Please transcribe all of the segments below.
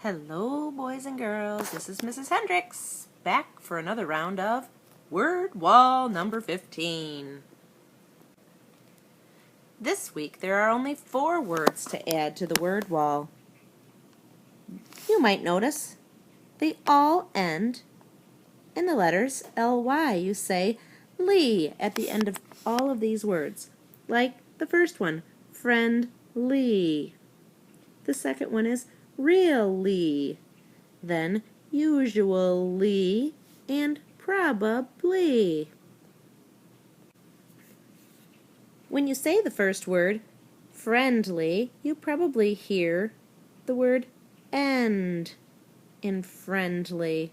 Hello, boys and girls. This is Mrs. Hendricks, back for another round of Word Wall number 15. This week there are only 4 words to add to the word wall. You might notice they all end in the letters L-Y. You say Lee at the end of all of these words, like the first one, friendly. The second one is really, then usually, and probably. When you say the first word, friendly, you probably hear the word end in friendly.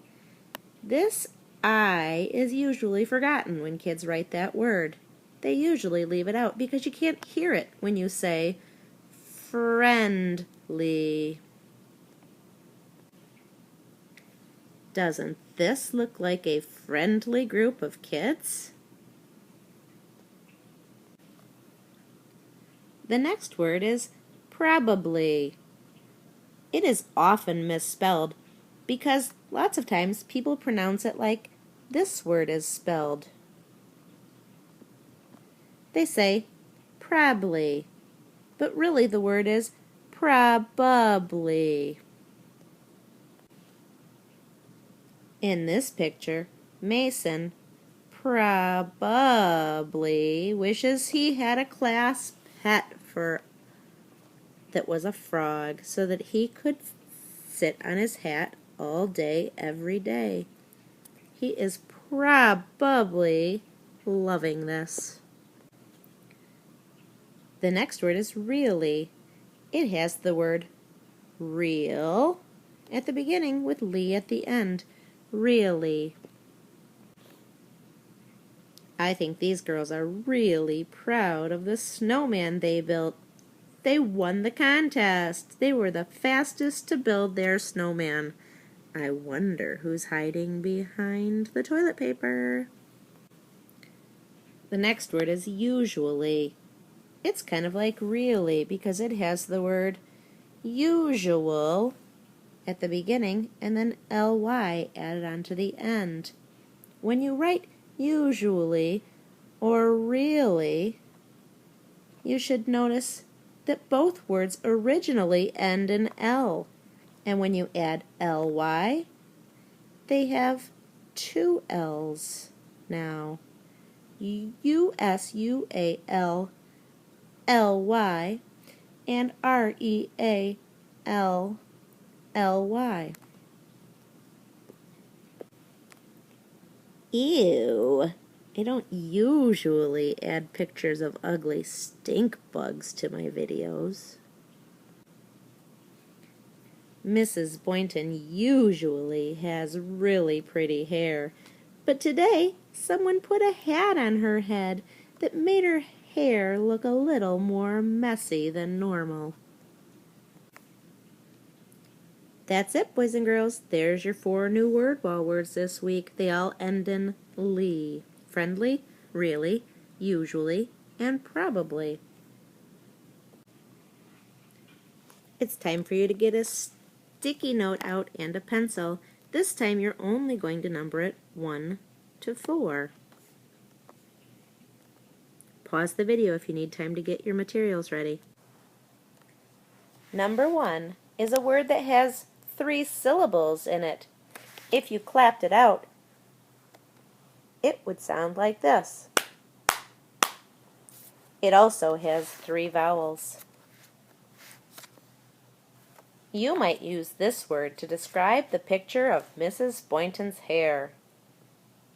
This I is usually forgotten when kids write that word. They usually leave it out because you can't hear it when you say friendly. Doesn't this look like a friendly group of kids? The next word is probably. It is often misspelled because lots of times people pronounce it like this word is spelled. They say probably, but really the word is probably. In this picture, Mason probably wishes he had a class pet that was a frog so that he could sit on his hat all day, every day. He is probably loving this. The next word is really. It has the word real at the beginning with Lee at the end. Really. I think these girls are really proud of the snowman they built. They won the contest. They were the fastest to build their snowman. I wonder who's hiding behind the toilet paper. The next word is usually. It's kind of like really because it has the word usual at the beginning and then ly added on to the end. When you write usually or really, you should notice that both words originally end in L. And when you add ly, they have 2 L's now. U-S-U-A-L-L-Y and R-E-A-L-L-Y. Ew. I don't usually add pictures of ugly stink bugs to my videos. Mrs. Boynton usually has really pretty hair, but today someone put a hat on her head that made her hair look a little more messy than normal. That's it, boys and girls. There's your 4 new word wall words this week. They all end in ly. Friendly, really, usually, and probably. It's time for you to get a sticky note out and a pencil. This time you're only going to number it 1 to 4. Pause the video if you need time to get your materials ready. Number 1 is a word that has 3 syllables in it. If you clapped it out, it would sound like this. It also has 3 vowels. You might use this word to describe the picture of Mrs. Boynton's hair.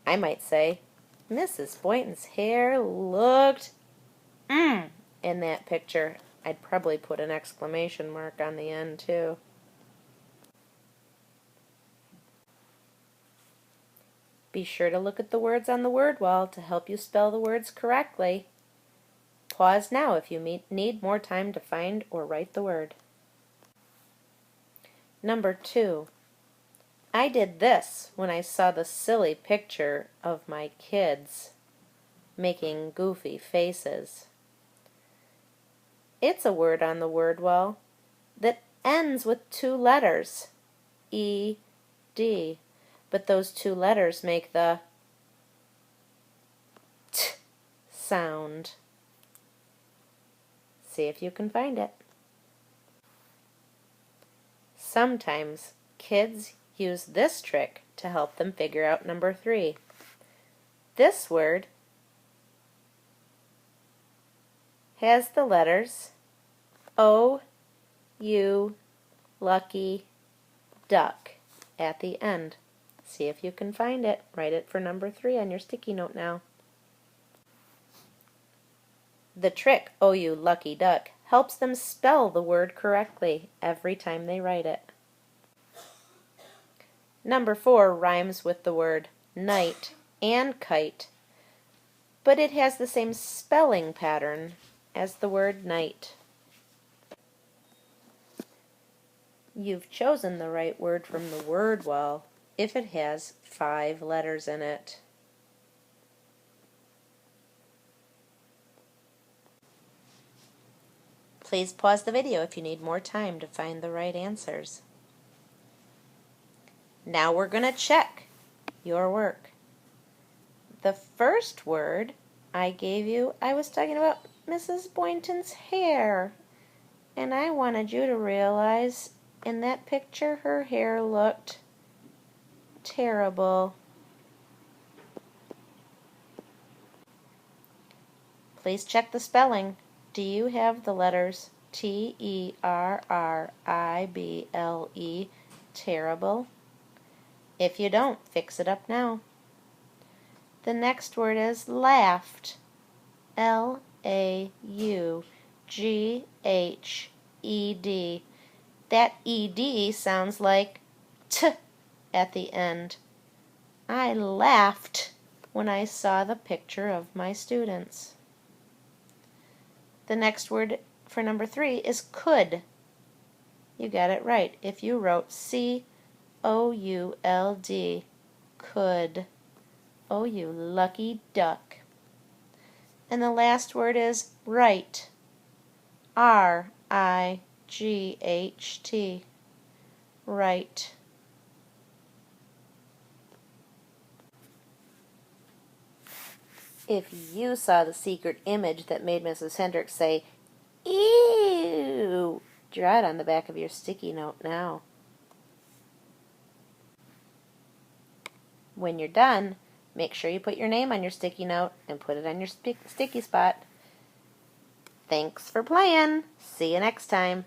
I might say, Mrs. Boynton's hair looked in that picture. I'd probably put an exclamation mark on the end too. Be sure to look at the words on the word wall to help you spell the words correctly. Pause now if you need more time to find or write the word. Number 2. I did this when I saw the silly picture of my kids making goofy faces. It's a word on the word wall that ends with 2 letters. E-D. But those two letters make the T sound. See if you can find it. Sometimes kids use this trick to help them figure out number 3. This word has the letters O, U, lucky, duck at the end. See if you can find it. Write it for number 3 on your sticky note now. The trick, "Oh, you lucky duck," helps them spell the word correctly every time they write it. Number 4 rhymes with the word night and kite, but it has the same spelling pattern as the word night. You've chosen the right word from the word wall if it has 5 letters in it. Please pause the video if you need more time to find the right answers. Now we're going to check your work. The first word I gave you, I was talking about Mrs. Boynton's hair. And I wanted you to realize in that picture her hair looked terrible. Please check the spelling. Do you have the letters T-E-R-R-I-B-L-E, terrible? If you don't, fix it up now. The next word is laughed, L-A-U-G-H-E-D. That E-D sounds like T at the end. I laughed when I saw the picture of my students. The next word for number 3 is could. You got it right if you wrote C-O-U-L-D, could. Oh, you lucky duck. And the last word is right, R-I-G-H-T, right. If you saw the secret image that made Mrs. Hendricks say, "Ew," draw it on the back of your sticky note now. When you're done, make sure you put your name on your sticky note and put it on your sticky spot. Thanks for playing. See you next time.